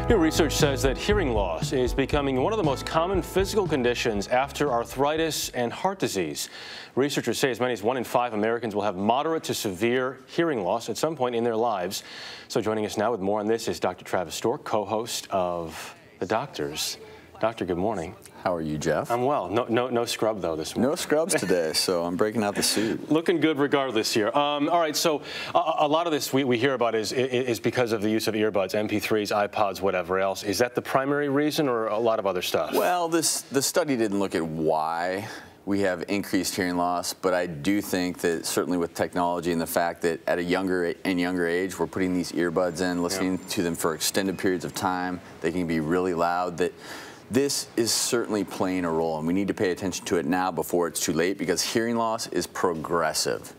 New research says that hearing loss is becoming one of the most common physical conditions after arthritis and heart disease. Researchers say as many as 1 in 5 Americans will have moderate to severe hearing loss at some point in their lives. So joining us now with more on this is Dr. Travis Stork, co-host of The Doctors. Doctor, good morning. How are you, Jeff? I'm well. No scrub, though, this morning. No scrubs today, so I'm breaking out the suit. Looking good regardless here. All right, so a lot of this we hear about is because of the use of earbuds, MP3s, iPods, whatever else. Is that the primary reason or a lot of other stuff? Well, the study didn't look at why we have increased hearing loss, but I do think that certainly with technology and the fact that at a younger age, we're putting these earbuds in, listening to them for extended periods of time, they can be really loud, that this is certainly playing a role, and we need to pay attention to it now before it's too late, because hearing loss is progressive.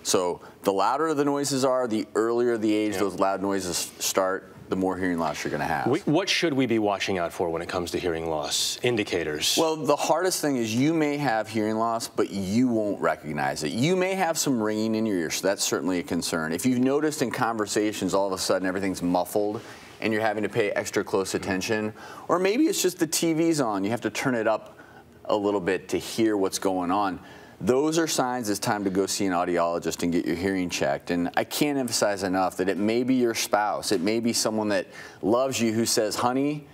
So the louder the noises are, the earlier the age those loud noises start, the more hearing loss you're going to have. What should we be watching out for when it comes to hearing loss indicators? Well, the hardest thing is you may have hearing loss, but you won't recognize it. You may have some ringing in your ear, so that's certainly a concern. If you've noticed in conversations all of a sudden everything's muffled and you're having to pay extra close attention, or maybe it's just the TV's on, you have to turn it up a little bit to hear what's going on. Those are signs it's time to go see an audiologist and get your hearing checked. And I can't emphasize enough that it may be your spouse, it may be someone that loves you who says, honey,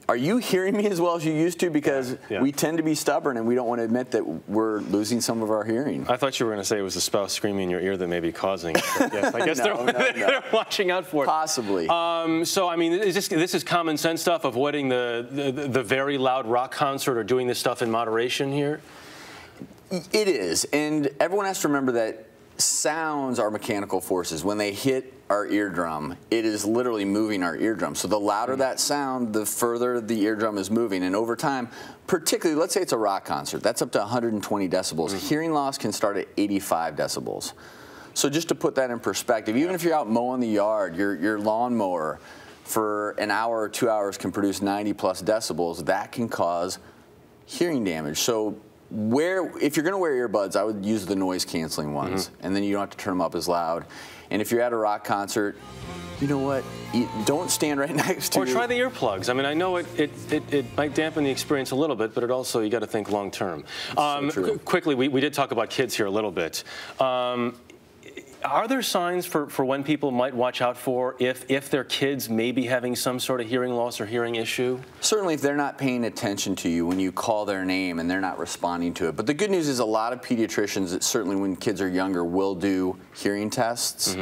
are you hearing me as well as you used to? Because we tend to be stubborn and we don't want to admit that we're losing some of our hearing. I thought you were going to say it was the spouse screaming in your ear that may be causing it. Yes, I guess they're watching out for it. Possibly. So, I mean, this is common sense stuff, avoiding the very loud rock concert or doing this stuff in moderation here? It is, and everyone has to remember that sounds are mechanical forces. When they hit our eardrum, it is literally moving our eardrum. So the louder that sound, the further the eardrum is moving. And over time, particularly, let's say it's a rock concert, that's up to 120 decibels. Hearing loss can start at 85 decibels. So just to put that in perspective, even if you're out mowing the yard, your lawnmower for an hour or 2 hours can produce 90 plus decibels, that can cause hearing damage. So if you're going to wear earbuds, I would use the noise canceling ones, and then you don't have to turn them up as loud. And if you're at a rock concert, you know what? Don't stand right next to Or try the earplugs. I mean, I know it might dampen the experience a little bit, but it also, you got to think long term. So quickly, we did talk about kids here a little bit. Are there signs for when people might watch out for if their kids may be having some sort of hearing loss or hearing issue? Certainly if they're not paying attention to you when you call their name and they're not responding to it. But the good news is a lot of pediatricians, certainly when kids are younger, will do hearing tests.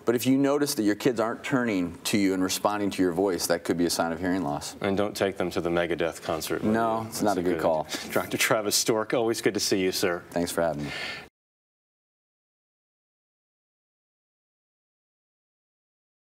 But if you notice that your kids aren't turning to you and responding to your voice, that could be a sign of hearing loss. And don't take them to the Megadeth concert. No, it's not a good call. Dr. Travis Stork, always good to see you, sir. Thanks for having me.